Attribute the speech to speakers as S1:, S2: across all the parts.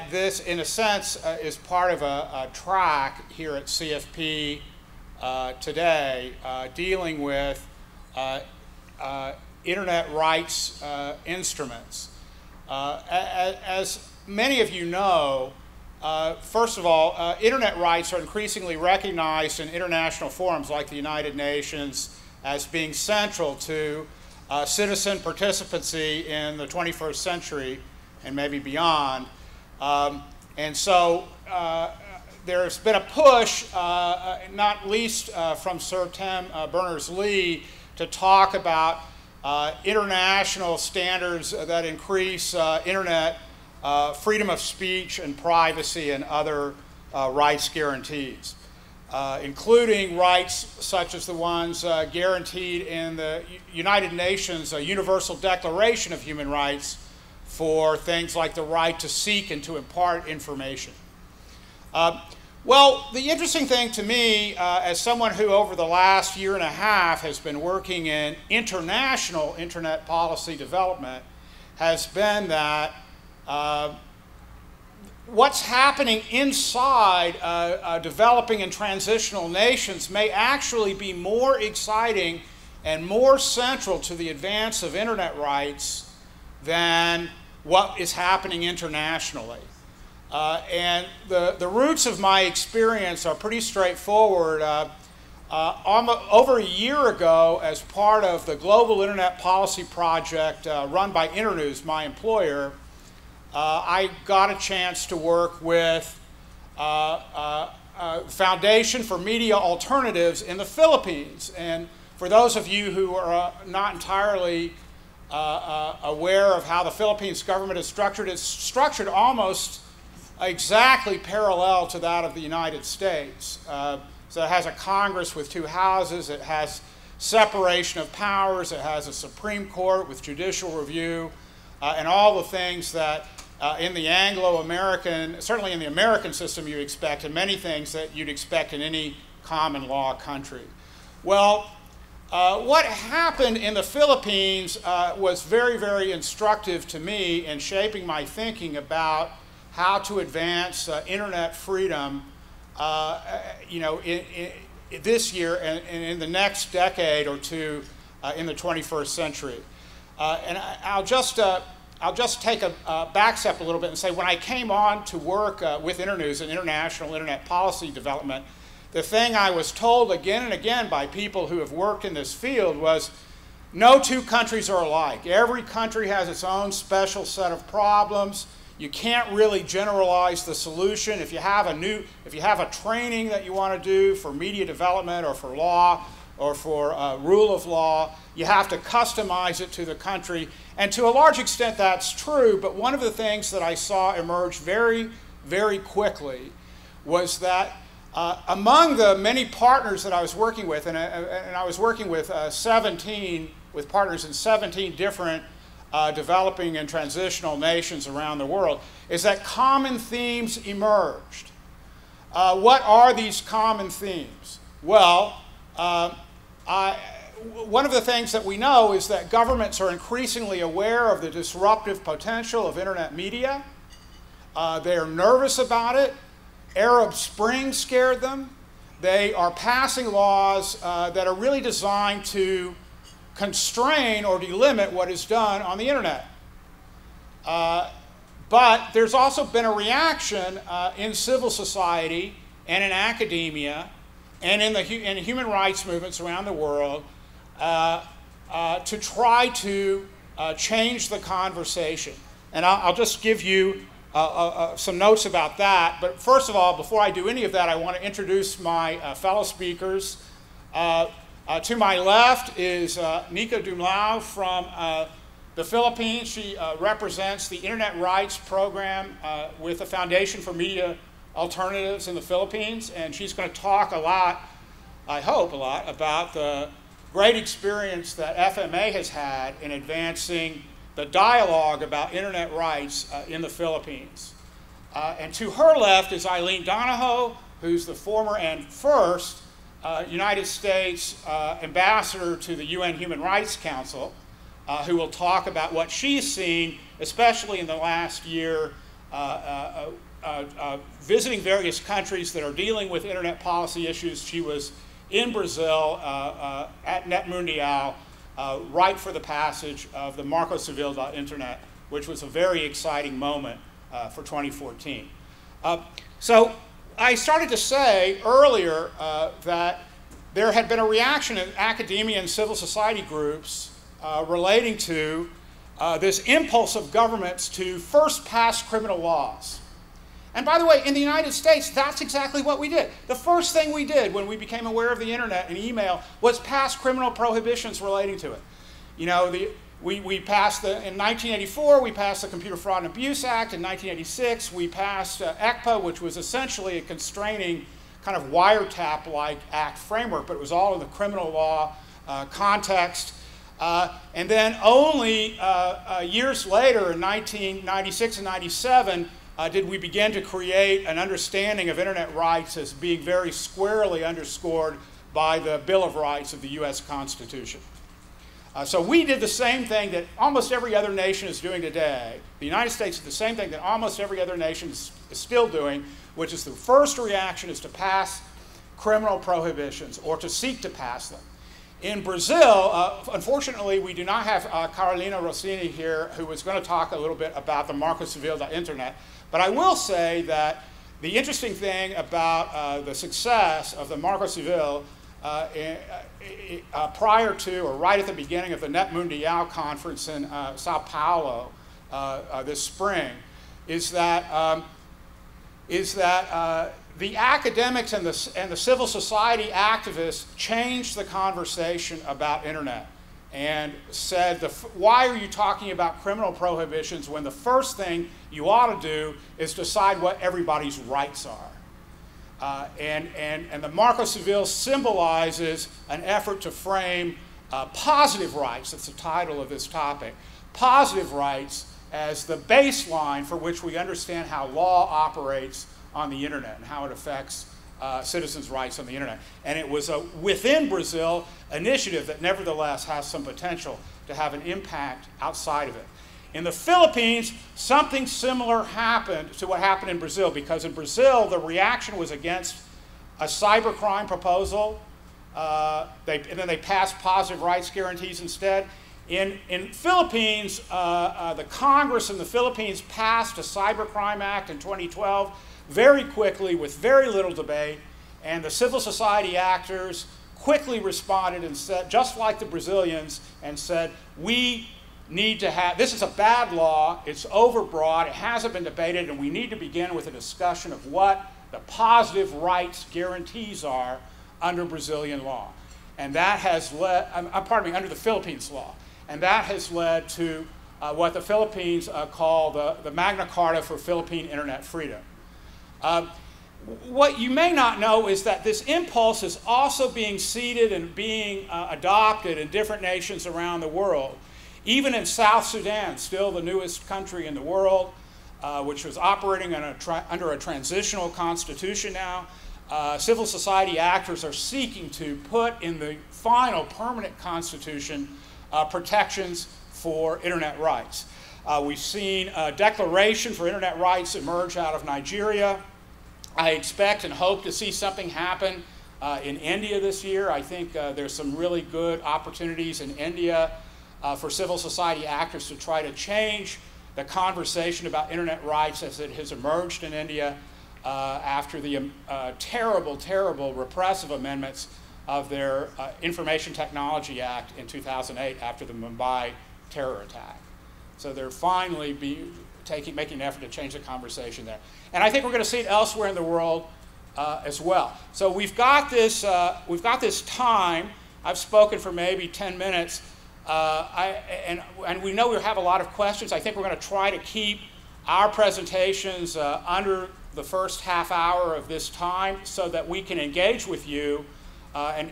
S1: this, in a sense, is part of a track here at CFP today dealing with Internet rights instruments. As many of you know, first of all, Internet rights are increasingly recognized in international forums like the United Nations as being central to citizen participancy in the 21st century and maybe beyond. And so there's been a push, not least from Sir Tim Berners-Lee, to talk about international standards that increase Internet freedom of speech and privacy and other rights guarantees, including rights such as the ones guaranteed in the United Nations Universal Declaration of Human Rights for things like the right to seek and to impart information. Well, the interesting thing to me, as someone who over the last year and a half has been working in international Internet policy development, has been that what's happening inside developing and transitional nations may actually be more exciting and more central to the advance of Internet rights than what is happening internationally. And the roots of my experience are pretty straightforward. Over a year ago, as part of the Global Internet Policy Project run by Internews, my employer, I got a chance to work with Foundation for Media Alternatives in the Philippines. And for those of you who are not entirely aware of how the Philippines government is structured, it's structured almost exactly parallel to that of the United States. So it has a Congress with two houses, it has separation of powers, it has a Supreme Court with judicial review, and all the things that in the Anglo-American, certainly in the American system you expect, and many things that you'd expect in any common law country. Well, what happened in the Philippines was very, very instructive to me in shaping my thinking about how to advance Internet freedom, this year and in the next decade or two in the 21st century. And I'll just take a back step a little bit and say, when I came on to work with Internews in international Internet policy development, the thing I was told again and again by people who have worked in this field was, no two countries are alike. Every country has its own special set of problems. You can't really generalize the solution. If you have a training that you want to do for media development or for law or for rule of law, you have to customize it to the country. And to a large extent that's true, but one of the things that I saw emerge very, very quickly was that among the many partners that I was working with, and I was working with partners in 17 different developing and transitional nations around the world, is that common themes emerged. What are these common themes? Well, one of the things that we know is that governments are increasingly aware of the disruptive potential of Internet media. They are nervous about it. Arab Spring scared them. They are passing laws that are really designed to constrain or delimit what is done on the Internet. But there's also been a reaction in civil society and in academia and in human rights movements around the world to try to change the conversation. And I'll just give you some notes about that. But first of all, before I do any of that, I want to introduce my fellow speakers. To my left is Nica Dumlao from the Philippines. She represents the Internet Rights Program with the Foundation for Media Alternatives in the Philippines. And she's going to talk a lot, I hope a lot, about the great experience that FMA has had in advancing the dialogue about Internet rights in the Philippines. And to her left is Eileen Donahoe, who's the former and first United States ambassador to the UN Human Rights Council, who will talk about what she's seen, especially in the last year, visiting various countries that are dealing with internet policy issues. She was in Brazil at Net Mundial right for the passage of the Marco Civil.Internet, which was a very exciting moment for 2014. So I started to say earlier that there had been a reaction in academia and civil society groups relating to this impulse of governments to first pass criminal laws. And by the way, in the United States, that's exactly what we did. The first thing we did when we became aware of the internet and email was pass criminal prohibitions relating to it. You know, we passed in 1984, we passed the Computer Fraud and Abuse Act. In 1986, we passed ECPA, which was essentially a constraining kind of wiretap-like act framework, but it was all in the criminal law context. And then only years later, in 1996 and 97, did we begin to create an understanding of internet rights as being very squarely underscored by the Bill of Rights of the US Constitution. So we did the same thing that almost every other nation is doing today. The United States did the same thing that almost every other nation is still doing, which is the first reaction is to pass criminal prohibitions or to seek to pass them. In Brazil, unfortunately, we do not have Carolina Rossini here, who was going to talk a little bit about the Marco Civil.Internet. But I will say that the interesting thing about the success of the Marco Civil prior to or right at the beginning of the Net Mundial conference in Sao Paulo this spring is that the academics and the civil society activists changed the conversation about internet and said, why are you talking about criminal prohibitions when the first thing you ought to do is decide what everybody's rights are? And the Marco Civil symbolizes an effort to frame positive rights, that's the title of this topic, positive rights as the baseline for which we understand how law operates on the internet and how it affects citizens' rights on the internet. And it was a within Brazil initiative that nevertheless has some potential to have an impact outside of it. In the Philippines, something similar happened to what happened in Brazil, because in Brazil, the reaction was against a cybercrime proposal, and then they passed positive rights guarantees instead. In Philippines, the Congress in the Philippines passed a cybercrime act in 2012 very quickly with very little debate, and the civil society actors quickly responded and said, just like the Brazilians, and said, we need to have, this is a bad law, it's overbroad, it hasn't been debated, and we need to begin with a discussion of what the positive rights guarantees are under Brazilian law. And that has led, under the Philippines law. And that has led to what the Philippines call the Magna Carta for Philippine Internet Freedom. What you may not know is that this impulse is also being seeded and being adopted in different nations around the world. Even in South Sudan, still the newest country in the world, which was operating under a transitional constitution now, civil society actors are seeking to put in the final permanent constitution protections for internet rights. We've seen a declaration for internet rights emerge out of Nigeria. I expect and hope to see something happen in India this year. I think there's some really good opportunities in India for civil society actors to try to change the conversation about internet rights as it has emerged in India after the terrible, terrible repressive amendments of their Information Technology Act in 2008 after the Mumbai terror attack. So they're finally making an effort to change the conversation there. And I think we're going to see it elsewhere in the world as well. So we've got this time. I've spoken for maybe 10 minutes. And we know we have a lot of questions. I think we're going to try to keep our presentations under the first half hour of this time so that we can engage with you and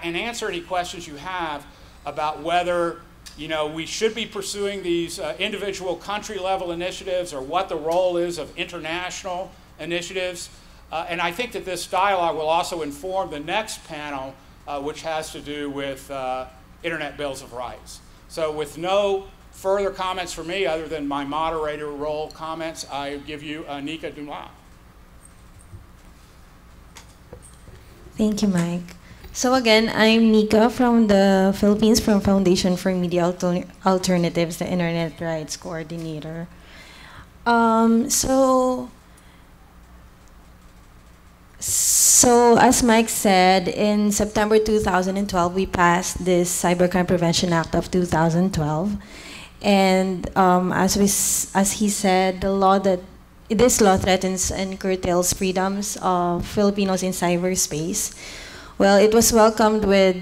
S1: answer any questions you have about whether we should be pursuing these individual country level initiatives or what the role is of international initiatives. And I think that this dialogue will also inform the next panel, which has to do with Internet Bills of Rights. So with no further comments from me other than my moderator role comments, I give you Nica Dumlao.
S2: Thank you, Mike. So again, I'm Nica from the Philippines, from Foundation for Media Alternatives, the Internet Rights Coordinator. So as Mike said, in September 2012, we passed this Cybercrime Prevention Act of 2012. And as he said, this law threatens and curtails freedoms of Filipinos in cyberspace. Well, it was welcomed with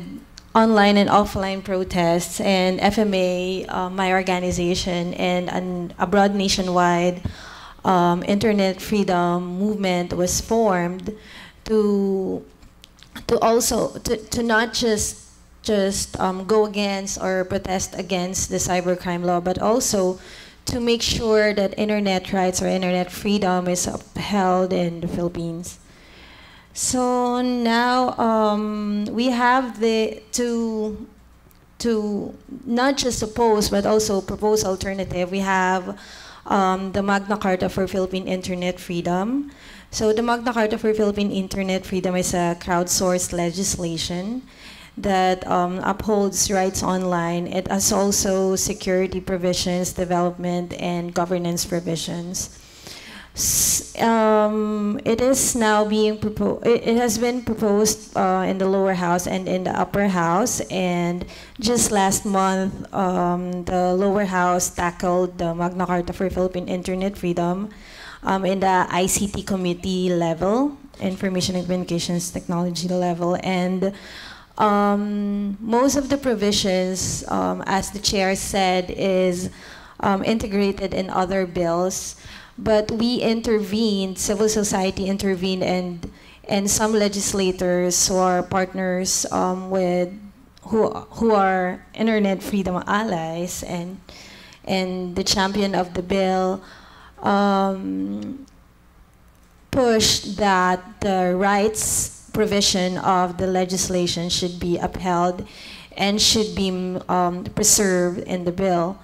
S2: online and offline protests, and FMA, my organization, and a broad nationwide internet freedom movement was formed to not just go against or protest against the cybercrime law, but also to make sure that internet rights or internet freedom is upheld in the Philippines. So now we have to not just oppose but also propose alternative. We have the Magna Carta for Philippine Internet Freedom. So the Magna Carta for Philippine Internet Freedom is a crowdsourced legislation that upholds rights online. It has also security provisions, development, and governance provisions. It is now being proposed. It has been proposed in the lower house and in the upper house. And just last month, the lower house tackled the Magna Carta for Philippine Internet Freedom in the ICT committee level, Information and Communications Technology level, and most of the provisions, as the chair said, is integrated in other bills. But we intervened, civil society intervened, and some legislators who are partners who are internet freedom allies and the champion of the bill pushed that the rights provision of the legislation should be upheld and should be preserved in the bill.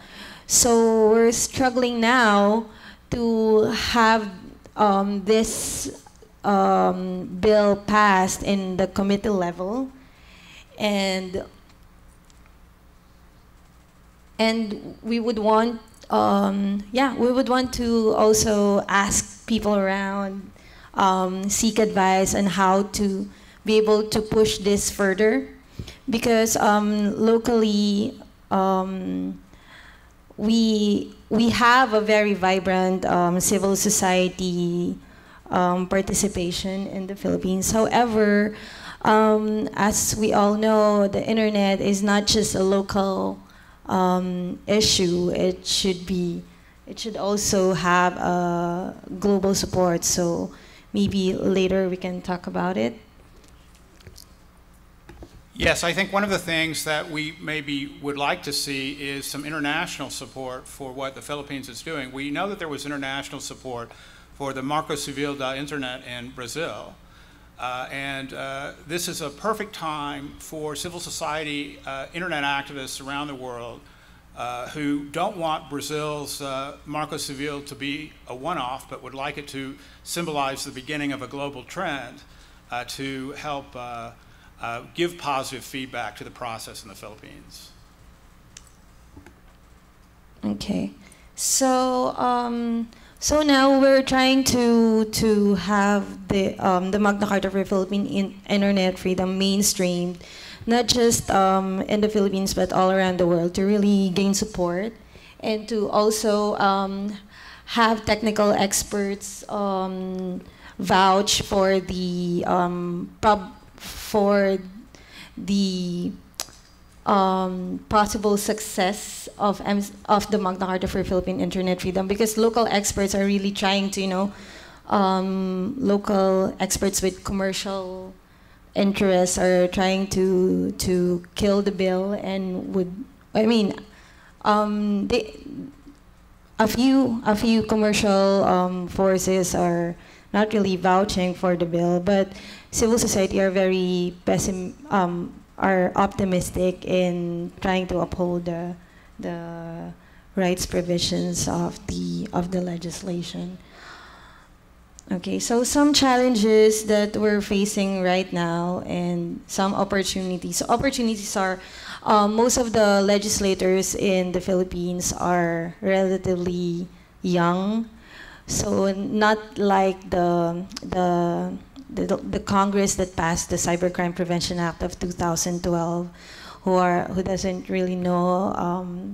S2: So we're struggling now to have this bill passed in the committee level, and we would want, we would want to also ask people around, seek advice on how to be able to push this further, because locally we have a very vibrant civil society participation in the Philippines. However, as we all know, the internet is not just a local issue. It should also have global support. So maybe later we can talk about it.
S1: Yes, I think one of the things that we maybe would like to see is some international support for what the Philippines is doing. We know that there was international support for the Marco Civil da Internet in Brazil. This is a perfect time for civil society internet activists around the world who don't want Brazil's Marco Civil to be a one-off, but would like it to symbolize the beginning of a global trend to help give positive feedback to the process in the Philippines.
S2: Okay, so so now we're trying to have the Magna Carta for Philippine Internet Freedom mainstreamed, not just in the Philippines but all around the world, to really gain support and to also have technical experts vouch for the possible success of the Magna Carta for Philippine Internet Freedom, because local experts are really trying to, local experts with commercial interests are trying to kill the bill, and a few commercial forces are not really vouching for the bill, but civil society are very are optimistic in trying to uphold the rights provisions of the legislation. Okay, so some challenges that we're facing right now and some opportunities. So opportunities are most of the legislators in the Philippines are relatively young, so not like the Congress that passed the Cybercrime Prevention Act of 2012, who doesn't really know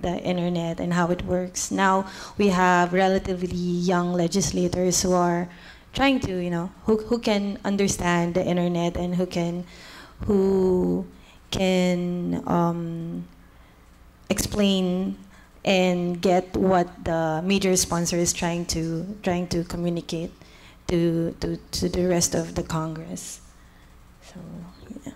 S2: the internet and how it works. Now we have relatively young legislators who are trying to, who can understand the internet and who can explain and get what the major sponsor is trying to communicate to the rest of the Congress. So yeah.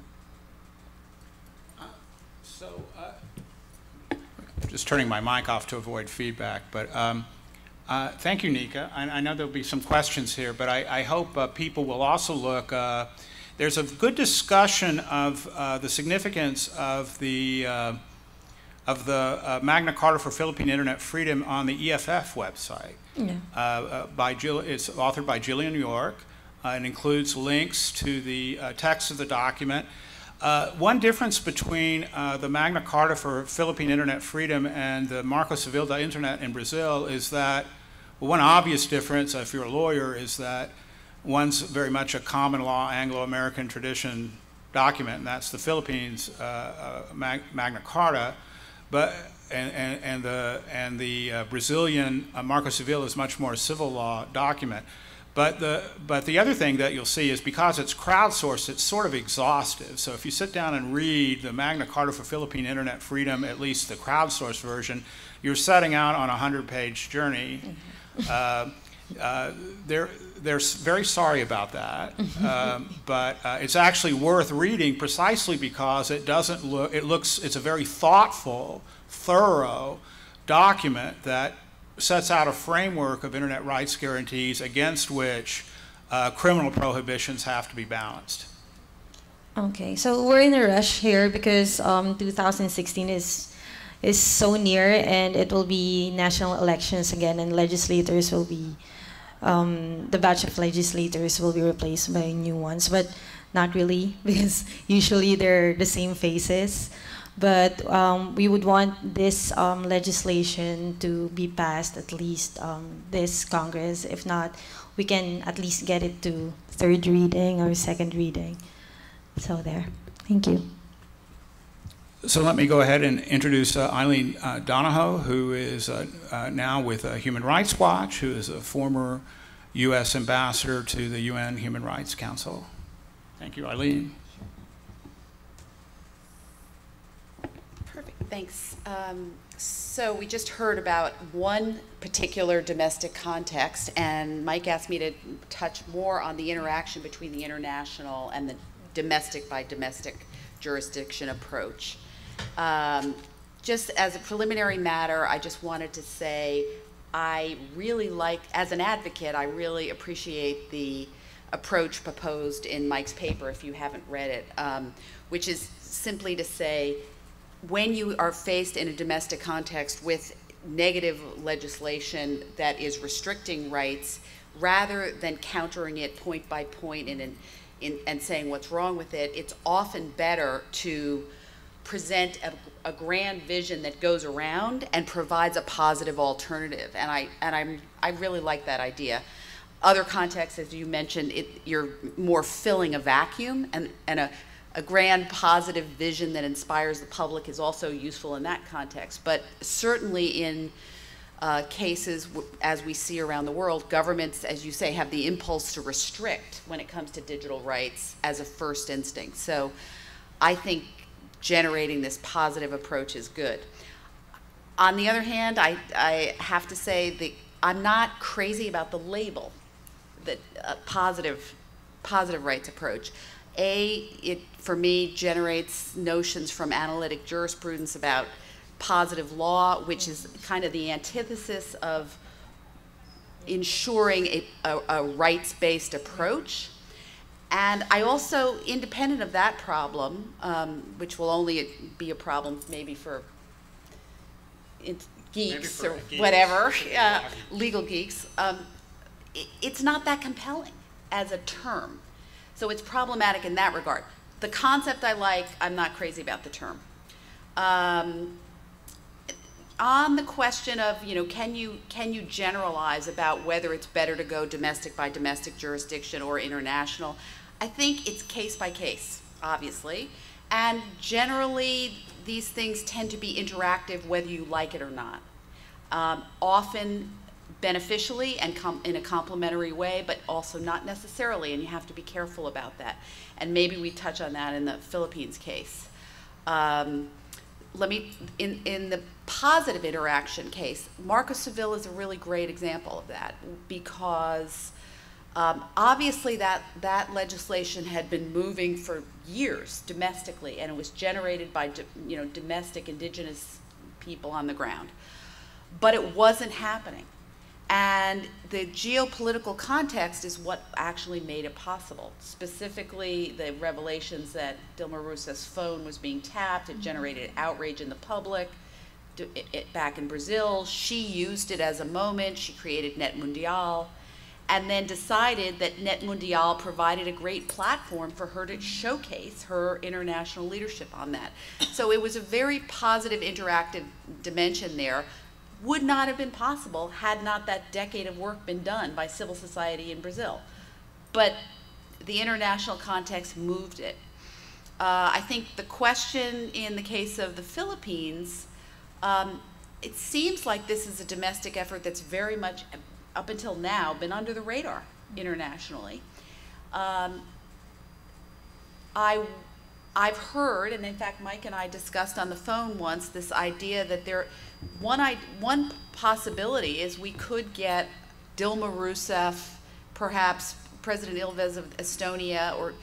S1: Just turning my mic off to avoid feedback, but thank you, Nica. I know there'll be some questions here, but I hope people will also look. There's a good discussion of the significance of the Magna Carta for Philippine Internet Freedom on the EFF website. Yeah. It's authored by Jillian York. It includes links to the text of the document. One difference between the Magna Carta for Philippine Internet Freedom and the Marco Civil da Internet in Brazil is that, well, one obvious difference, if you're a lawyer, is that one's very much a common law Anglo-American tradition document, and that's the Philippines Magna Carta, but and the Brazilian Marco Civil is much more a civil law document. But the other thing that you'll see is because it's crowdsourced, it's sort of exhaustive. So if you sit down and read the Magna Carta for Philippine Internet Freedom, at least the crowdsourced version, you're setting out on a 100-page journey. They're very sorry about that, but it's actually worth reading precisely because it doesn't look. It's a very thoughtful, thorough document that sets out a framework of internet rights guarantees against which criminal prohibitions have to be balanced.
S2: Okay, so we're in a rush here because 2016 is so near, and it will be national elections again, and legislators will be the batch of legislators will be replaced by new ones, but not really, because usually they're the same faces. But we would want this legislation to be passed at least this Congress. If not, we can at least get it to third reading or second reading. So there. Thank you.
S1: So let me go ahead and introduce Eileen Donahoe, who is now with Human Rights Watch, who is a former U.S. ambassador to the UN Human Rights Council. Thank you, Eileen.
S3: Perfect, thanks. So we just heard about one particular domestic context, and Mike asked me to touch more on the interaction between the international and the domestic by domestic jurisdiction approach. Just as a preliminary matter, I just wanted to say I really like, as an advocate, I really appreciate the approach proposed in Mike's paper, if you haven't read it, which is simply to say, when you are faced in a domestic context with negative legislation that is restricting rights, rather than countering it point by point and saying what's wrong with it, it's often better to present a grand vision that goes around and provides a positive alternative. And I really like that idea. Other contexts, as you mentioned, you're more filling a vacuum, and a grand positive vision that inspires the public is also useful in that context. But certainly in cases, as we see around the world, governments, as you say, have the impulse to restrict when it comes to digital rights as a first instinct. So I think generating this positive approach is good. On the other hand, I have to say that I'm not crazy about the label, the positive rights approach. It, for me, generates notions from analytic jurisprudence about positive law, which is kind of the antithesis of ensuring a rights-based approach. And I also, independent of that problem, which will only be a problem maybe for geeks or whatever, legal geeks, it's not that compelling as a term. So it's problematic in that regard. The concept I like, I'm not crazy about the term. On the question of, can you generalize about whether it's better to go domestic by domestic jurisdiction or international? I think it's case by case, obviously. And generally, these things tend to be interactive whether you like it or not. Often beneficially and in a complementary way, but also not necessarily, and you have to be careful about that. And maybe we touch on that in the Philippines case. In the positive interaction case, Marco Civil is a really great example of that, because obviously that legislation had been moving for years domestically, and it was generated by domestic indigenous people on the ground. But it wasn't happening. And the geopolitical context is what actually made it possible. Specifically, the revelations that Dilma Rousseff's phone was being tapped, it generated outrage in the public. Back in Brazil, she used it as a moment. She created Net Mundial, and then decided that Net Mundial provided a great platform for her to showcase her international leadership on that. So it was a very positive, interactive dimension there. Would not have been possible had not that decade of work been done by civil society in Brazil. But the international context moved it. I think the question in the case of the Philippines, it seems like this is a domestic effort that's very much, up until now, been under the radar internationally. I've heard, and in fact Mike and I discussed on the phone once, this idea that one possibility is we could get Dilma Rousseff, perhaps President Ilves of Estonia, or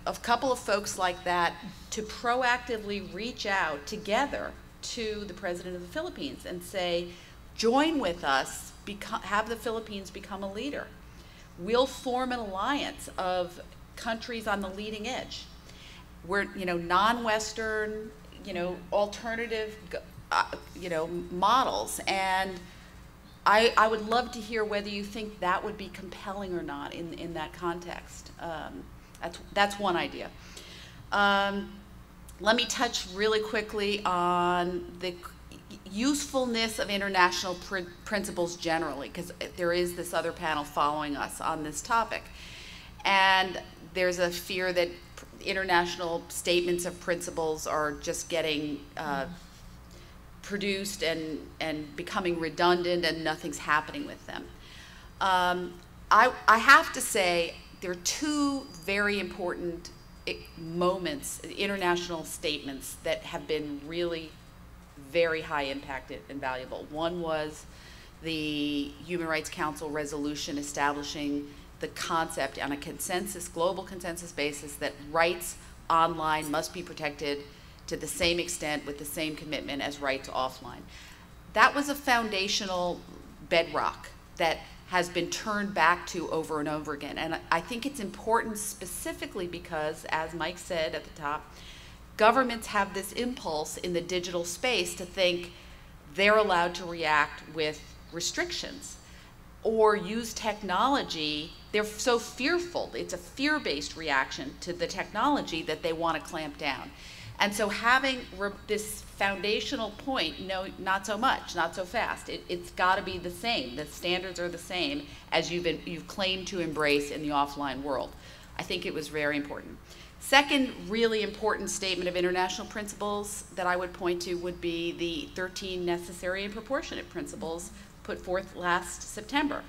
S3: a couple of folks like that, to proactively reach out together to the President of the Philippines and say, join with us, have the Philippines become a leader. We'll form an alliance of countries on the leading edge. We're non-Western, alternative, models, and I would love to hear whether you think that would be compelling or not in that context. That's one idea. Let me touch really quickly on the usefulness of international principles generally, because there is this other panel following us on this topic, and there's a fear that international statements of principles are just getting produced and becoming redundant, and nothing's happening with them. I have to say there are two very important moments, international statements, that have been really very high impacted and valuable. One was the Human Rights Council resolution establishing the concept on a consensus, global consensus basis, that rights online must be protected to the same extent with the same commitment as rights offline. That was a foundational bedrock that has been turned back to over and over again. And I think it's important specifically because, as Mike said at the top, governments have this impulse in the digital space to think they're allowed to react with restrictions or use technology. They're so fearful. It's a fear-based reaction to the technology that they want to clamp down. And so having this foundational point, no, not so much, not so fast. It's got to be the same. The standards are the same as you've claimed to embrace in the offline world. I think it was very important. Second really important statement of international principles that I would point to would be the 13 necessary and proportionate principles put forth last September.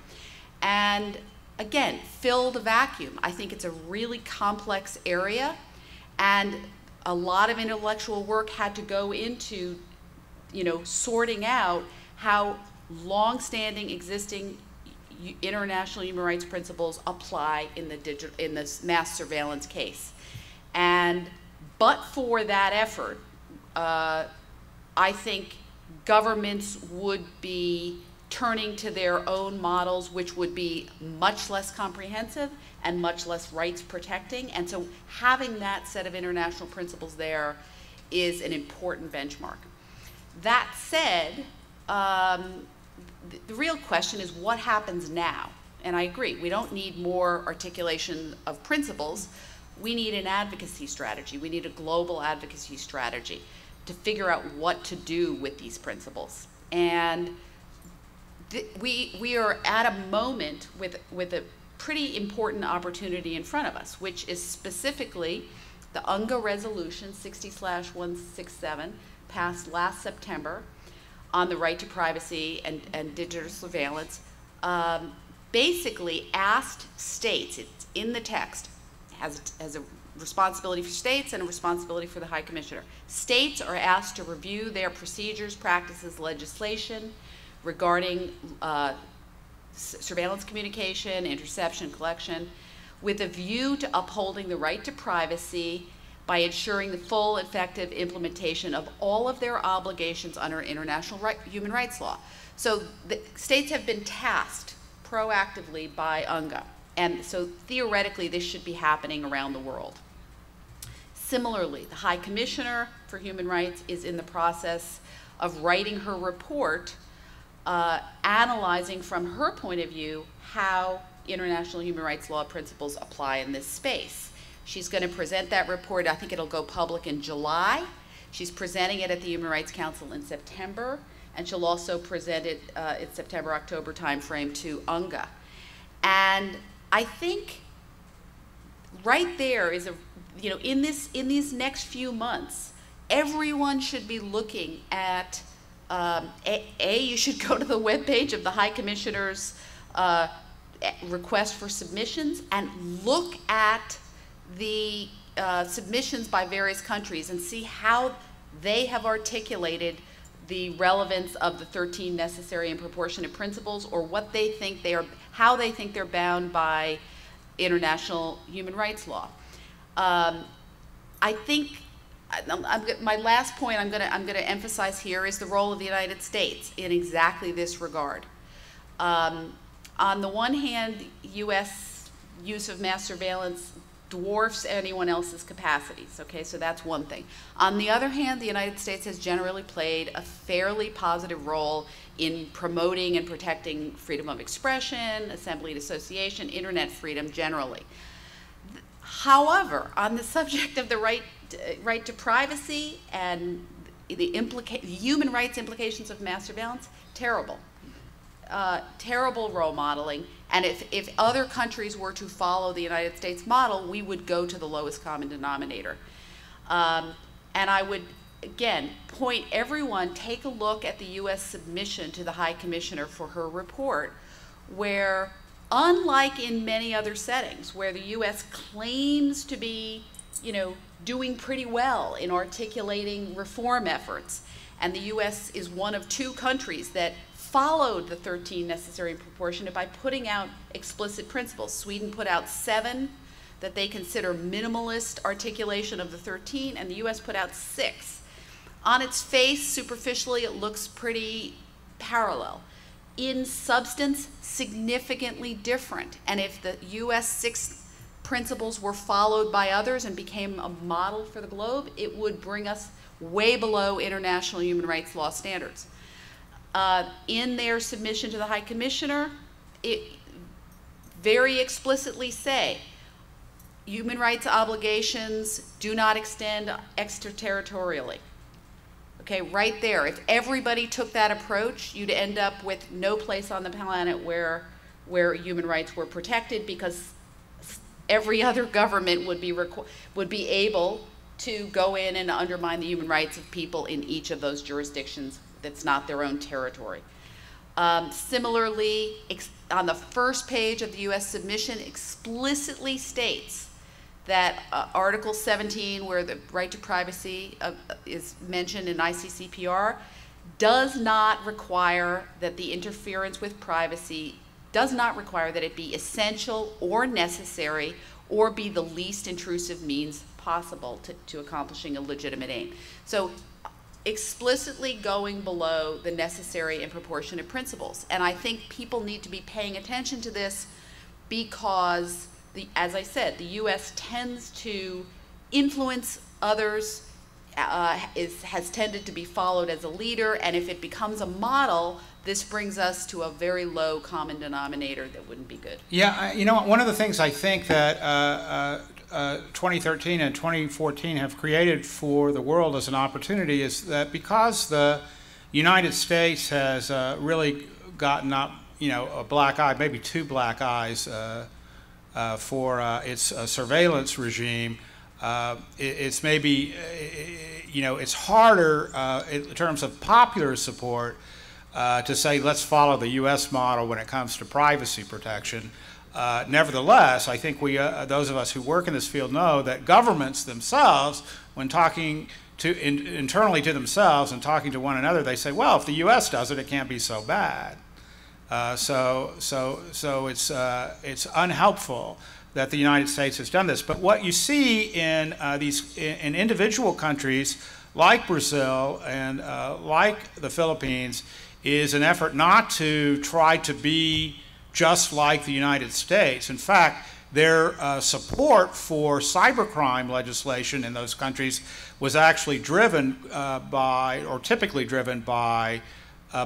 S3: And again, fill the vacuum. I think it's a really complex area, and a lot of intellectual work had to go into, sorting out how long-standing existing international human rights principles apply in the mass surveillance case. And but for that effort, I think governments would be turning to their own models, which would be much less comprehensive and much less rights protecting. And so having that set of international principles there is an important benchmark. That said, the real question is what happens now? And I agree, we don't need more articulation of principles. We need an advocacy strategy. We need a global advocacy strategy to figure out what to do with these principles. And we are at a moment with a pretty important opportunity in front of us, which is specifically the UNGA resolution 60/167 passed last September on the right to privacy and digital surveillance, basically asked states, it's in the text, has a responsibility for states and a responsibility for the High Commissioner. States are asked to review their procedures, practices, legislation regarding surveillance communication, interception, collection, with a view to upholding the right to privacy by ensuring the full, effective implementation of all of their obligations under international human rights law. So the states have been tasked proactively by UNGA, and so theoretically this should be happening around the world. Similarly, the High Commissioner for Human Rights is in the process of writing her report analyzing from her point of view how international human rights law principles apply in this space. She's going to present that report. I think it'll go public in July. She's presenting it at the Human Rights Council in September, and she'll also present it in September-October timeframe to UNGA. And I think right there is in these next few months, everyone should be looking at you should go to the webpage of the High Commissioner's request for submissions and look at the submissions by various countries and see how they have articulated the relevance of the 13 necessary and proportionate principles, or what they think how they think they're bound by international human rights law. I think my last point I'm going to emphasize here is the role of the United States in exactly this regard. On the one hand, U.S. use of mass surveillance dwarfs anyone else's capacities, okay, so that's one thing. On the other hand, the United States has generally played a fairly positive role in promoting and protecting freedom of expression, assembly and association, internet freedom generally. However, on the subject of the right to privacy and the human rights implications of mass surveillance, terrible. Terrible role modeling, and if other countries were to follow the United States model, we would go to the lowest common denominator. And I would, again, point everyone, take a look at the U.S. submission to the High Commissioner for her report, where, unlike in many other settings, where the U.S. claims to be, doing pretty well in articulating reform efforts, and the U.S. is one of 2 countries that followed the 13 necessary and proportionate by putting out explicit principles. Sweden put out 7 that they consider minimalist articulation of the 13, and the US put out 6. On its face, superficially, it looks pretty parallel. In substance, significantly different. And if the US 6 principles were followed by others and became a model for the globe, it would bring us way below international human rights law standards. In their submission to the High Commissioner, it very explicitly say human rights obligations do not extend extraterritorially. Okay, right there. If everybody took that approach, you'd end up with no place on the planet where human rights were protected, because every other government would be able to go in and undermine the human rights of people in each of those jurisdictions that's not their own territory. Similarly, on the first page of the U.S. submission explicitly states that Article 17, where the right to privacy is mentioned in ICCPR, does not require that the interference with privacy, does not require that it be essential or necessary or be the least intrusive means possible to accomplishing a legitimate aim. So explicitly going below the necessary and proportionate principles. And I think people need to be paying attention to this, because, as I said, the U.S. tends to influence others has tended to be followed as a leader, and if it becomes a model, this brings us to a very low common denominator that wouldn't be good.
S1: Yeah, you know, one of the things I think that 2013 and 2014 have created for the world as an opportunity is that because the United States has really gotten up, you know, a black eye, maybe two black eyes for its surveillance regime, it's maybe, you know, it's harder in terms of popular support to say let's follow the U.S. model when it comes to privacy protection. Nevertheless, I think we, those of us who work in this field know that governments themselves, when talking internally to themselves and talking to one another, they say, well, if the U.S. does it, it can't be so bad. So it's unhelpful that the United States has done this. But what you see in in individual countries like Brazil and like the Philippines is an effort not to try to be just like the United States. In fact, their support for cybercrime legislation in those countries was actually driven by, or typically driven by,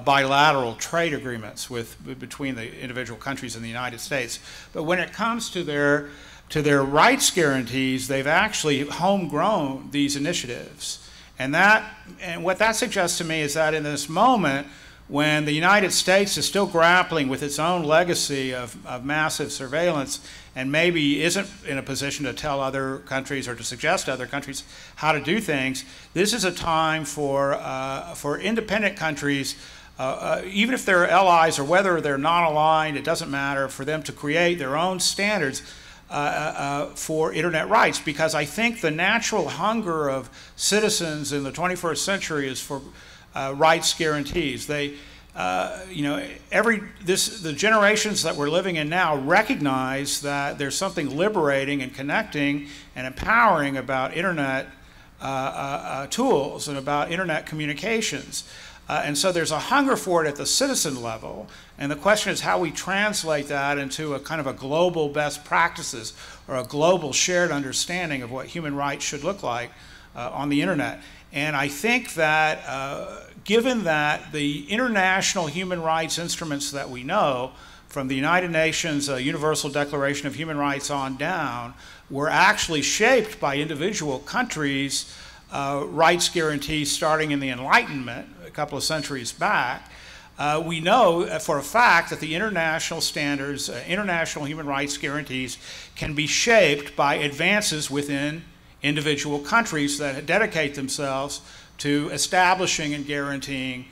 S1: bilateral trade agreements between the individual countries in the United States. But when it comes to their rights guarantees, they've actually homegrown these initiatives. And what that suggests to me is that in this moment, when the United States is still grappling with its own legacy of massive surveillance and maybe isn't in a position to tell other countries or to suggest to other countries how to do things, this is a time for independent countries, even if they're allies or whether they're non-aligned, it doesn't matter, for them to create their own standards for internet rights, because I think the natural hunger of citizens in the 21st century is for rights guarantees. They, you know, the generations that we're living in now recognize that there's something liberating and connecting and empowering about internet tools and about internet communications. And so there's a hunger for it at the citizen level, and the question is how we translate that into a kind of a global best practices or a global shared understanding of what human rights should look like on the internet. And I think that given that the international human rights instruments that we know, from the United Nations Universal Declaration of Human Rights on down, were actually shaped by individual countries' rights guarantees starting in the Enlightenment a couple of centuries back, we know for a fact that the international standards, international human rights guarantees can be shaped by advances within individual countries that dedicate themselves to establishing and guaranteeing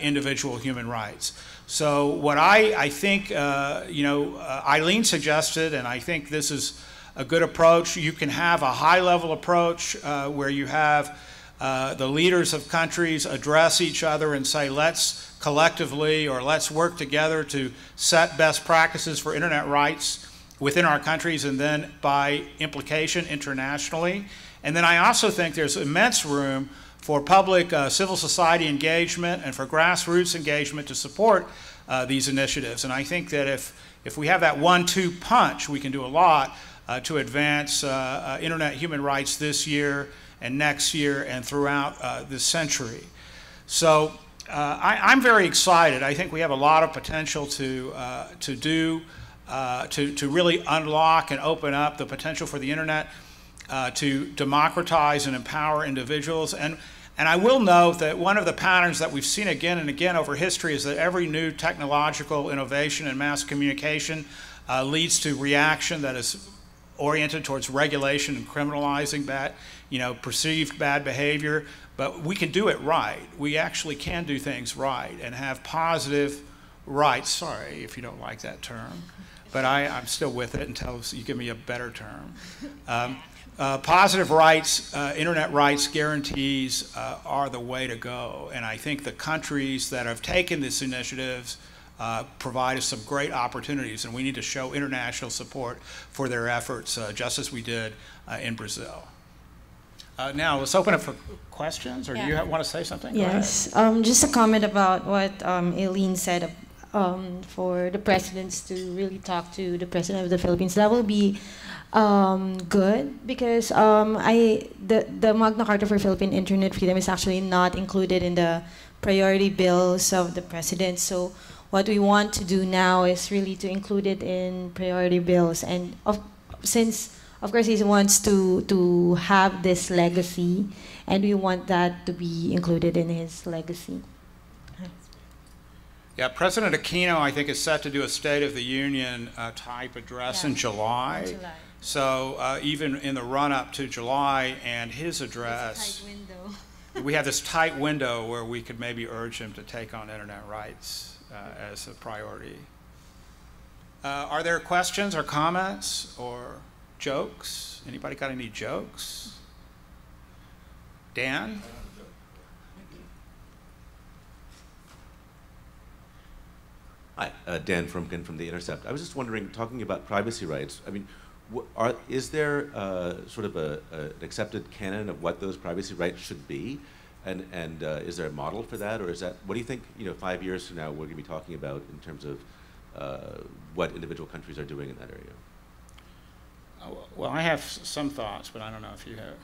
S1: individual human rights. So what I think, you know, Eileen suggested, and I think this is a good approach, you can have a high-level approach where you have the leaders of countries address each other and say, let's collectively or let's work together to set best practices for internet rights within our countries and then by implication internationally. And then I also think there's immense room for public civil society engagement and for grassroots engagement to support these initiatives. And I think that if we have that 1-2 punch, we can do a lot to advance internet human rights this year and next year and throughout this century. So I'm very excited. I think we have a lot of potential to really unlock and open up the potential for the internet to democratize and empower individuals. And I will note that one of the patterns that we've seen again and again over history is that every new technological innovation in mass communication leads to reaction that is oriented towards regulation and criminalizing bad, you know, perceived bad behavior. But we can do it right. We actually can do things right and have positive rights. Sorry if you don't like that term, but I'm still with it until you give me a better term. Positive rights, internet rights guarantees are the way to go. And I think the countries that have taken these initiatives provide us some great opportunities, and we need to show international support for their efforts, just as we did in Brazil. Now, let's open up for questions, or do you want to say something?
S2: Yes, just a comment about what Eileen said for the presidents to really talk to the President of the Philippines. That will be Good, because the Magna Carta for Philippine Internet Freedom is actually not included in the priority bills of the president. So what we want to do now is really to include it in priority bills. And since, of course, he wants to have this legacy, and we want that to be included in his legacy.
S1: Yeah, President Aquino, I think, is set to do a State of the Union type address in July. So even in the run-up to July and his address, we have this tight window where we could maybe urge him to take on internet rights as a priority. Are there questions or comments or jokes? Anybody got any jokes? Dan?
S4: Hi, Dan Frumkin from The Intercept. I was just wondering, talking about privacy rights, I mean, is there sort of an accepted canon of what those privacy rights should be? And is there a model for that? Or is that, what do you think, 5 years from now we're going to be talking about in terms of what individual countries are doing in that area?
S1: Well, I have some thoughts, but I don't know if you have.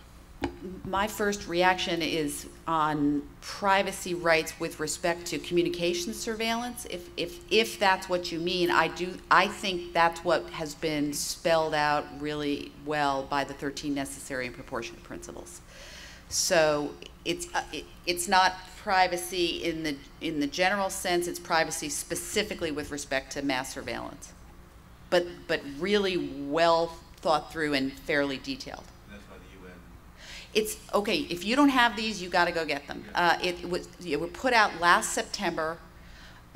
S3: My first reaction is on privacy rights with respect to communication surveillance. If that's what you mean, I think that's what has been spelled out really well by the 13 necessary and proportionate principles. So it's not privacy in the general sense. It's privacy specifically with respect to mass surveillance, but really well thought through and fairly detailed. It's okay, if you don't have these, you got to go get them. It were put out last September.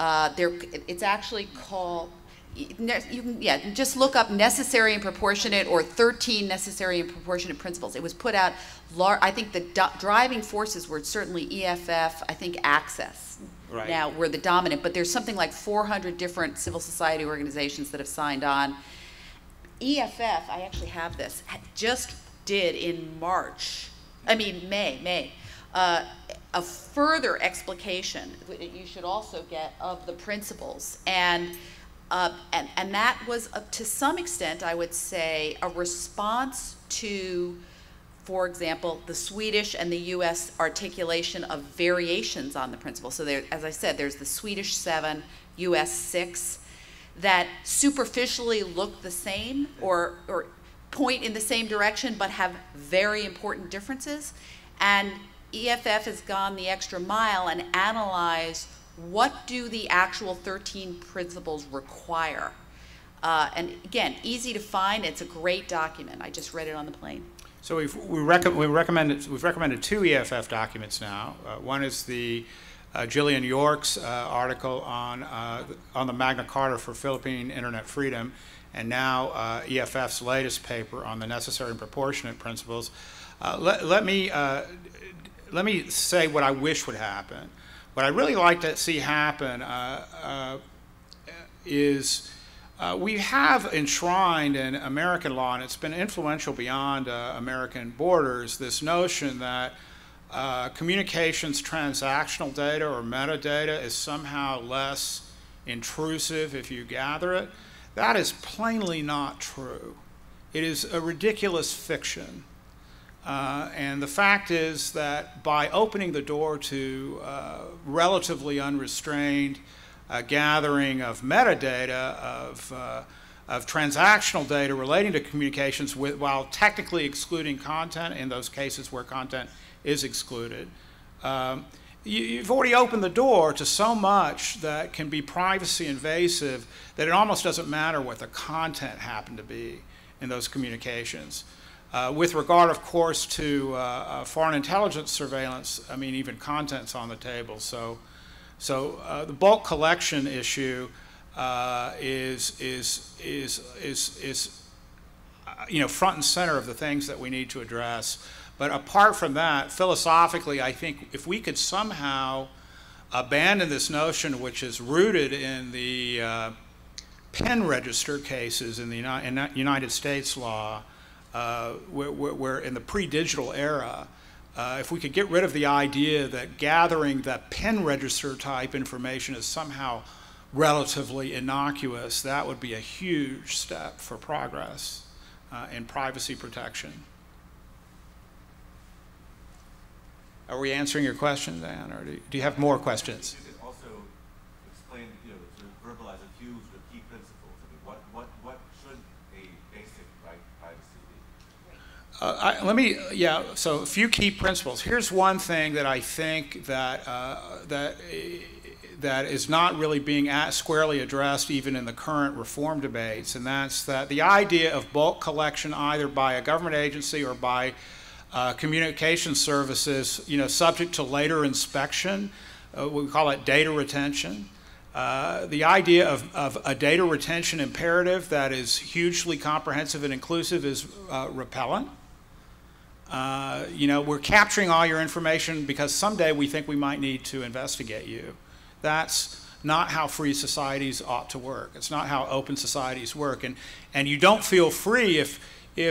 S3: It's actually called, you can just look up necessary and proportionate or 13 necessary and proportionate principles. It was put out, I think the driving forces were certainly EFF, I think Access. Right. Now were the dominant, but there's something like 400 different civil society organizations that have signed on. EFF, I actually have this, just did in May, a further explication that you should also get of the principles, and that was to some extent, I would say, a response to, for example, the Swedish and the U.S. articulation of variations on the principle. So there, as I said, there's the Swedish 7, U.S. 6, that superficially look the same or point in the same direction but have very important differences. And EFF has gone the extra mile and analyzed what do the actual 13 principles require. And again, easy to find. It's a great document. I just read it on the plane.
S1: So we've recommended 2 EFF documents now. One is the Gillian York's article on the Magna Carta for Philippine Internet Freedom, and now EFF's latest paper on the necessary and proportionate principles. Let me say what I wish would happen. What I'd really like to see happen is we have enshrined in American law, and it's been influential beyond American borders, this notion that communications transactional data or metadata is somehow less intrusive if you gather it. That is plainly not true. It is a ridiculous fiction. And the fact is that by opening the door to relatively unrestrained gathering of metadata, of transactional data relating to communications while technically excluding content in those cases where content is excluded, you've already opened the door to so much that can be privacy invasive that it almost doesn't matter what the content happened to be in those communications. With regard, of course, to foreign intelligence surveillance, I mean, even content's on the table. So the bulk collection issue is front and center of the things that we need to address. But apart from that, philosophically, I think if we could somehow abandon this notion, which is rooted in the pen register cases in the United States law, where in the pre-digital era, if we could get rid of the idea that gathering that pen register type information is somehow relatively innocuous, that would be a huge step for progress. in privacy protection. Are we answering your question, Dan, or do you have more questions?
S4: You could also explain, sort of verbalize a few sort of key principles. I mean, what should a basic right privacy be?
S1: So a few key principles. Here's one thing that I think that that is not really being squarely addressed even in the current reform debates, and that's that the idea of bulk collection either by a government agency or by communication services, subject to later inspection, we call it data retention. The idea of a data retention imperative that is hugely comprehensive and inclusive is repellent. We're capturing all your information because someday we think we might need to investigate you. That's not how free societies ought to work. It's not how open societies work. And you don't feel free if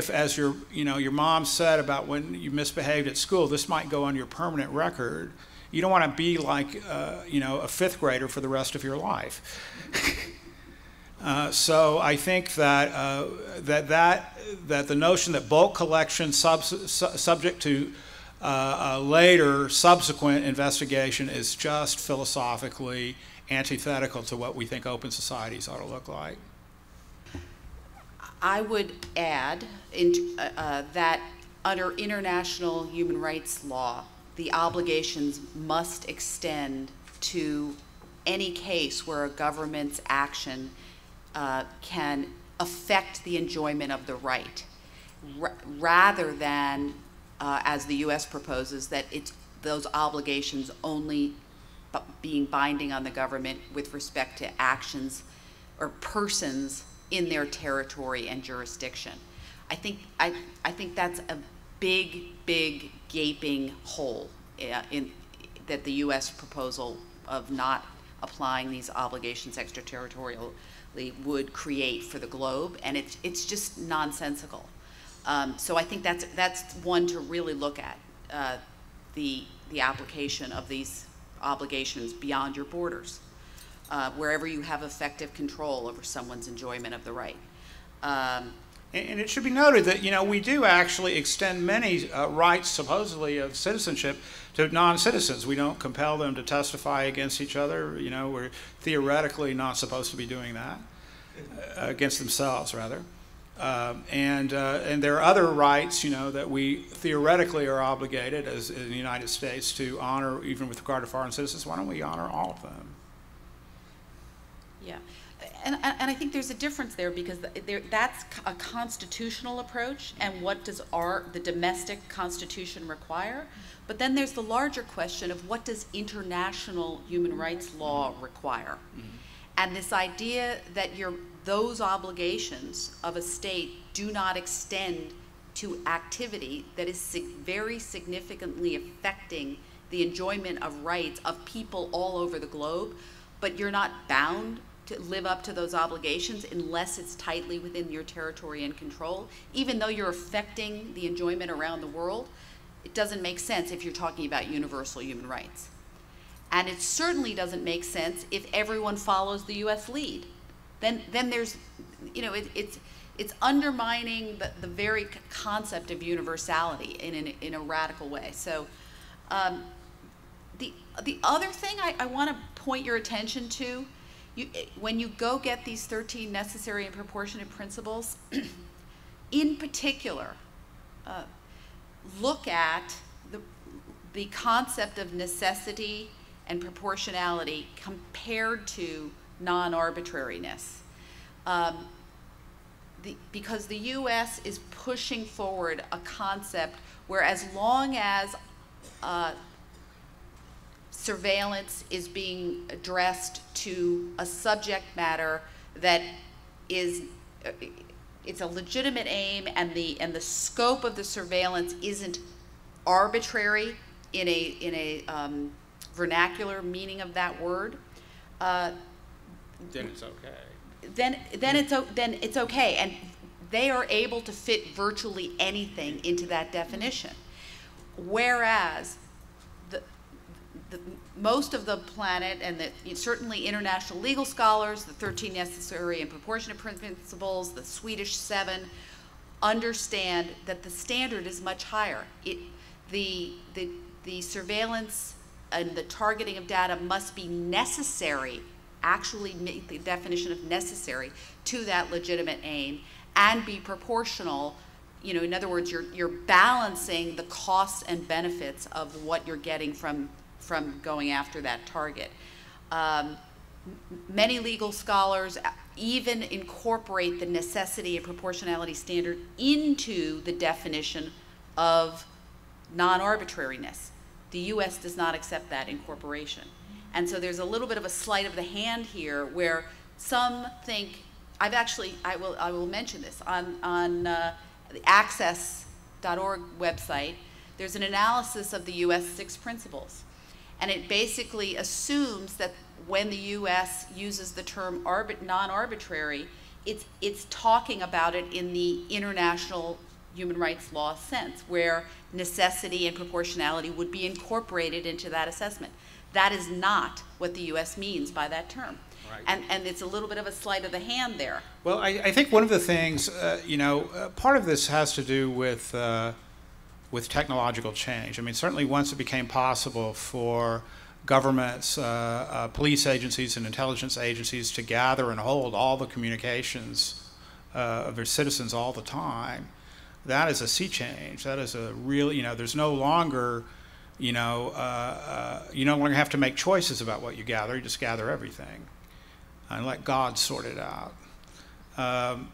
S1: as your mom said about when you misbehaved at school, this might go on your permanent record. You don't want to be like, a fifth grader for the rest of your life. So I think that that the notion that bulk collection subject to later subsequent investigation is just philosophically antithetical to what we think open societies ought to look like.
S3: I would add that under international human rights law, the obligations must extend to any case where a government's action can affect the enjoyment of the right, rather than, as the U.S. proposes, that those obligations only being binding on the government with respect to actions or persons in their territory and jurisdiction. I think that's a big gaping hole that the U.S. proposal of not applying these obligations extraterritorially would create for the globe, and it's just nonsensical. So I think that's one to really look at, the application of these obligations beyond your borders. Wherever you have effective control over someone's enjoyment of the right.
S1: And it should be noted that, we do actually extend many rights, supposedly, of citizenship to non-citizens. We don't compel them to testify against each other. We're theoretically not supposed to be doing that, against themselves, rather. And there are other rights, that we theoretically are obligated, as in the United States, to honor, even with regard to foreign citizens. Why don't we honor all of them?
S3: Yeah, and I think there's a difference there, because that's a constitutional approach, and what does the domestic constitution require? But then there's the larger question of what does international human rights law require? Mm-hmm. And this idea that those obligations of a state do not extend to activity that is very significantly affecting the enjoyment of rights of people all over the globe, but you're not bound to live up to those obligations unless it's tightly within your territory and control, even though you're affecting the enjoyment around the world. It doesn't make sense if you're talking about universal human rights. And it certainly doesn't make sense if everyone follows the US lead. Then there's, it's undermining the very concept of universality in a radical way. So the other thing I want to point your attention to, when you go get these 13 necessary and proportionate principles, in particular, look at the concept of necessity and proportionality compared to non-arbitrariness. Because the U.S. is pushing forward a concept where, as long as surveillance is being addressed to a subject matter that it's a legitimate aim, and the scope of the surveillance isn't arbitrary in a vernacular meaning of that word,
S1: then it's okay.
S3: Then it's okay, and they are able to fit virtually anything into that definition. Whereas most of the planet, and certainly international legal scholars, the 13 necessary and proportionate principles, the Swedish 7, understand that the standard is much higher. The surveillance and the targeting of data must be necessary, actually make the definition of necessary to that legitimate aim, and be proportional. You know, in other words, you're balancing the costs and benefits of what you're getting from going after that target. Many legal scholars even incorporate the necessity and proportionality standard into the definition of non-arbitrariness. The US does not accept that incorporation. And so there's a little bit of a sleight of the hand here where some think, I will mention this, on the access.org website, there's an analysis of the US 6 principles. And it basically assumes that when the US uses the term non-arbitrary, it's talking about it in the international human rights law sense, where necessity and proportionality would be incorporated into that assessment. That is not what the US means by that term. Right. And it's a little bit of a sleight of the hand there.
S1: Well, I think one of the things, part of this has to do with technological change. I mean, certainly once it became possible for governments, police agencies and intelligence agencies to gather and hold all the communications of their citizens all the time, that is a sea change. That is a real, there's no longer, you no longer have to make choices about what you gather. You just gather everything and let God sort it out.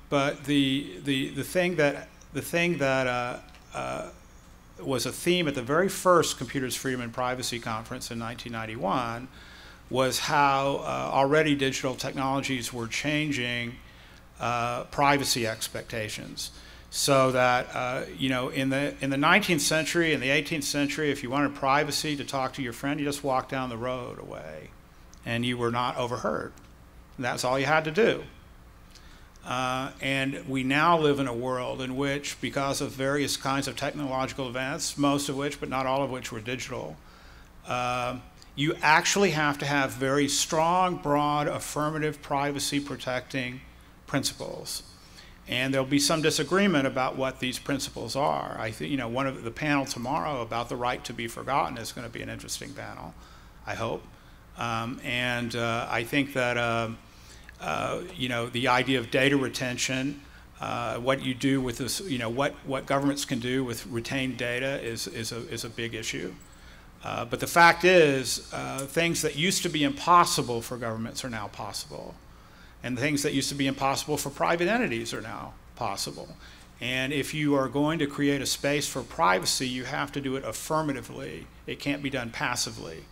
S1: But the thing that was a theme at the very first Computers, Freedom, and Privacy Conference in 1991 was how already digital technologies were changing privacy expectations. So that, in the 19th century and the 18th century, if you wanted privacy to talk to your friend, you just walked down the road away and you were not overheard. And that's all you had to do. And we now live in a world in which, because of various kinds of technological advances, most of which, but not all of which, were digital, you actually have to have very strong, broad, affirmative privacy protecting principles. And there'll be some disagreement about what these principles are. I think, one of the panel tomorrow about the right to be forgotten is going to be an interesting panel, I hope. I think that, the idea of data retention, what you do with this, what governments can do with retained data is a big issue. But the fact is, things that used to be impossible for governments are now possible. And things that used to be impossible for private entities are now possible. And if you are going to create a space for privacy, you have to do it affirmatively. It can't be done passively.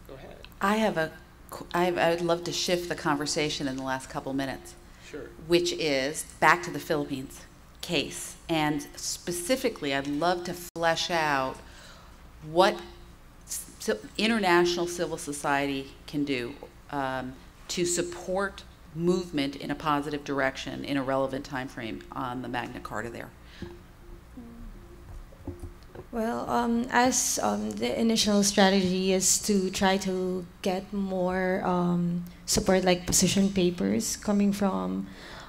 S1: Go ahead.
S3: I would love to shift the conversation in the last couple minutes.
S1: Sure.
S3: Which is back to the Philippines case. And specifically, I'd love to flesh out what international civil society can do to support movement in a positive direction in a relevant time frame on the Magna Carta there.
S2: Well, as the initial strategy is to try to get more support, like position papers coming from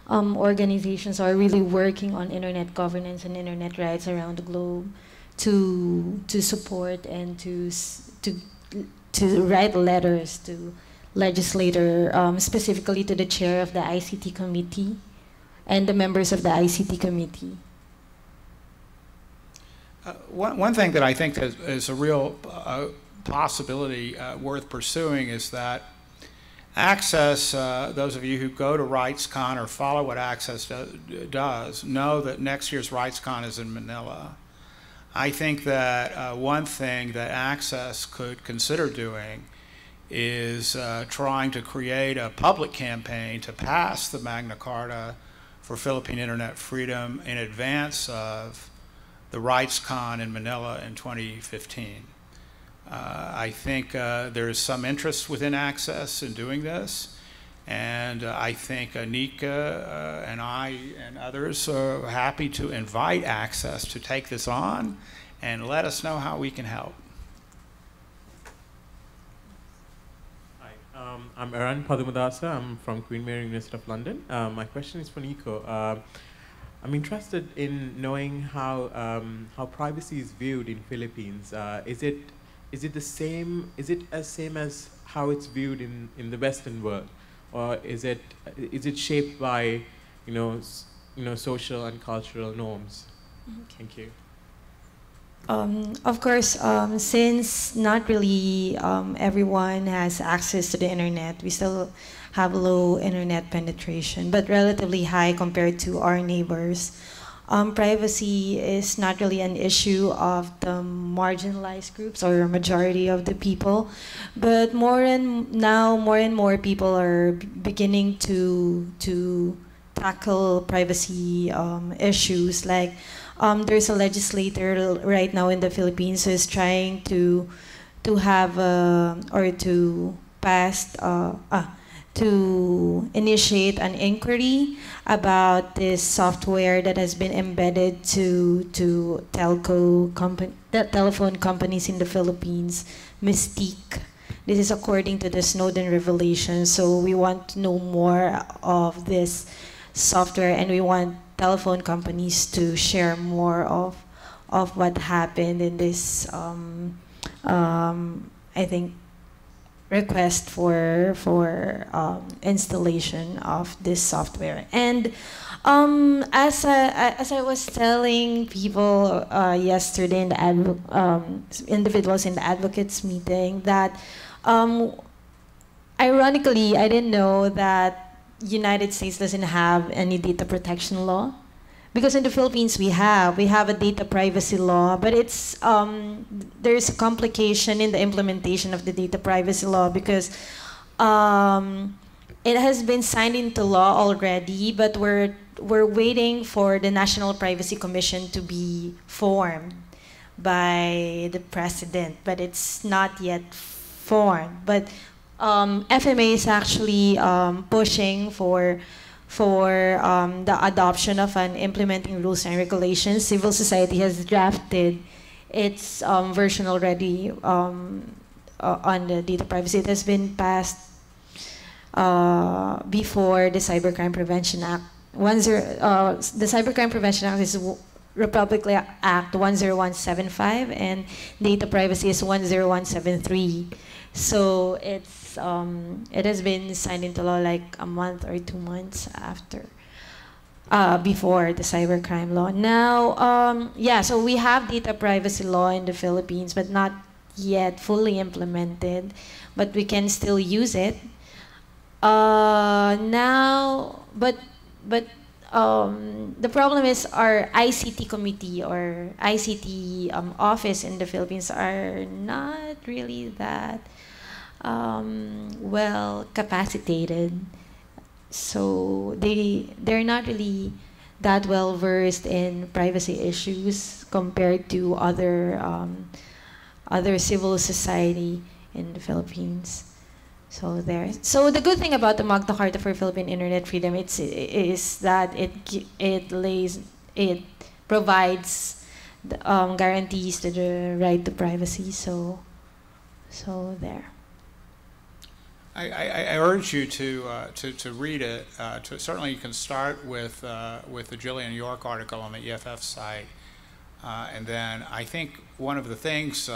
S2: organizations who are really working on internet governance and internet rights around the globe, to support and to write letters to legislator, specifically to the chair of the ICT committee and the members of the ICT committee.
S1: One thing that I think is a real possibility worth pursuing is that Access, those of you who go to RightsCon or follow what Access does, know that next year's RightsCon is in Manila. I think that one thing that Access could consider doing is trying to create a public campaign to pass the Magna Carta for Philippine internet freedom in advance of the RightsCon in Manila in 2015. I think there is some interest within Access in doing this, and I think Nica and I and others are happy to invite Access to take this on and let us know how we can help.
S5: Hi, I'm Aran Padumudasa. I'm from Queen Mary University of London. My question is for Nico. I'm interested in knowing how privacy is viewed in Philippines. Is it the same? Is it as same as how it's viewed in the Western world, or is it shaped by social and cultural norms? Thank you.
S2: Of course, since not really everyone has access to the internet, we still have low internet penetration, but relatively high compared to our neighbors. Privacy is not really an issue of the marginalized groups or majority of the people, but more and more people are beginning to tackle privacy issues. Like there's a legislator right now in the Philippines who is trying to have or to pass to initiate an inquiry about this software that has been embedded to telephone companies in the Philippines, Mystique. This is according to the Snowden revelation. So we want to know more of this software, and we want telephone companies to share more of what happened in this I think request for installation of this software. And as I was telling people yesterday in the individuals in the advocates meeting, that ironically I didn't know that United States doesn't have any data protection law. Because in the Philippines we have a data privacy law, but it's there's a complication in the implementation of the data privacy law, because it has been signed into law already, but we're waiting for the National Privacy Commission to be formed by the president, but it's not yet formed. But FMA is actually pushing for the adoption of an implementing rules and regulations. Civil society has drafted its version already on the data privacy. It has been passed before the Cybercrime Prevention Act. The Cybercrime Prevention Act is Republic Act 10175, and data privacy is 10173. So it's it has been signed into law like a month or 2 months after, before the cybercrime law. Now, yeah, so we have data privacy law in the Philippines, but not yet fully implemented, but we can still use it. Now, but the problem is our ICT committee or ICT office in the Philippines are not really that well capacitated, so they're not really that well versed in privacy issues compared to other civil society in the Philippines. So the good thing about the Magna Carta for Philippine Internet Freedom is that it provides guarantees to the right to privacy. So there.
S1: I urge you to read it. Certainly, you can start with the Jillian York article on the EFF site, and then I think one of the things,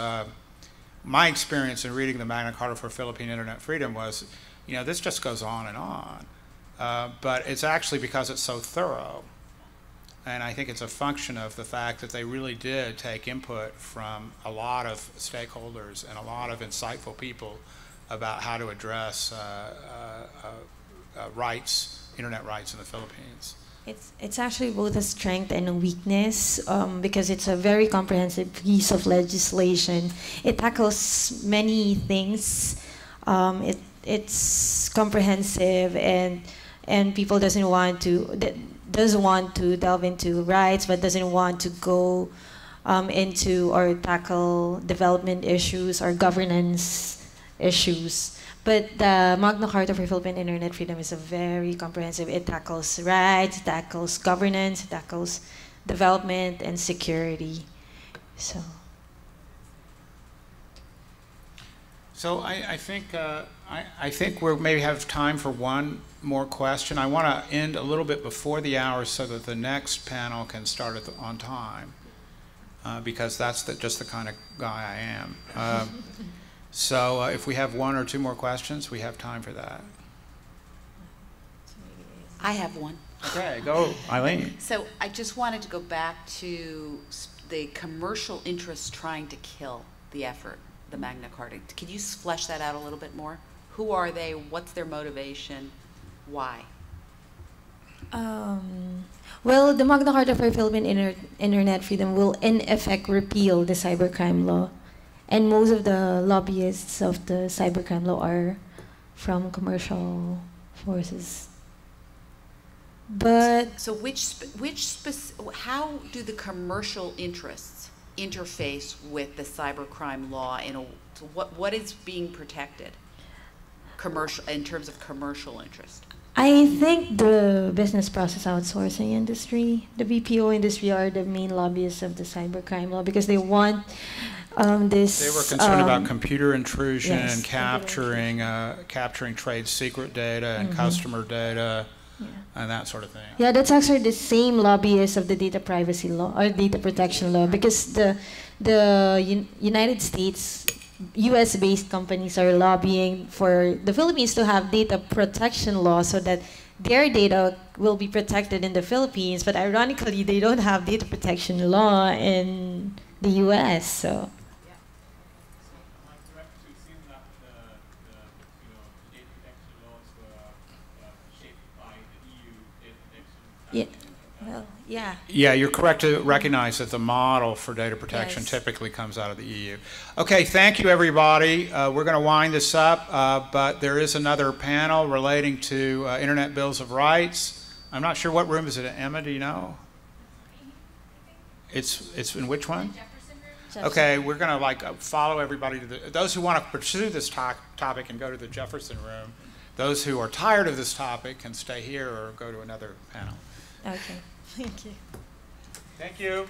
S1: my experience in reading the Magna Carta for Philippine Internet Freedom was, this just goes on and on, but it's actually because it's so thorough, and I think it's a function of the fact that they really did take input from a lot of stakeholders and a lot of insightful people about how to address internet rights in the Philippines.
S2: It's actually both a strength and a weakness, because it's a very comprehensive piece of legislation. It tackles many things. It's comprehensive, and people does want to delve into rights, but doesn't want to go into or tackle development issues or governance issues. But the Magna Carta for Philippine Internet Freedom is a very comprehensive. It tackles rights, it tackles governance, it tackles development and security.
S1: So I think we maybe have time for one more question. I want to end a little bit before the hour so that the next panel can start on time, because that's just the kind of guy I am. So if we have one or two more questions, we have time for that.
S3: I have one.
S1: Okay, go, Eileen.
S3: So I just wanted to go back to the commercial interests trying to kill the effort, the Magna Carta. Could you flesh that out a little bit more? Who are they? What's their motivation? Why?
S2: Well, the Magna Carta for Philippine Internet Freedom will in effect repeal the cybercrime law. And most of the lobbyists of the cybercrime law are from commercial forces. But
S3: so how do the commercial interests interface with the cybercrime law? What is being protected in terms of commercial interest?
S2: I think the business process outsourcing industry, the BPO industry, are the main lobbyists of the cybercrime law because they want this.
S1: They were concerned about computer intrusion
S2: yes,
S1: and capturing trade secret data and customer data. Yeah. And that sort of thing.
S2: Yeah, that's actually the same lobbyists of the data privacy law or data protection law, because the United States, US-based companies are lobbying for the Philippines to have data protection law so that their data will be protected in the Philippines. But ironically, they don't have data protection law in the US. So. Yeah. Well, yeah.
S1: Yeah, you're correct to recognize that the model for data protection typically comes out of the EU. Okay, thank you, everybody. We're going to wind this up, but there is another panel relating to Internet Bills of Rights. I'm not sure what room is it. Emma, do you know? It's in which one? Okay, we're going to follow everybody to those who want to pursue this topic and go to the Jefferson room. Those who are tired of this topic can stay here or go to another panel.
S2: Okay, thank you.
S1: Thank you.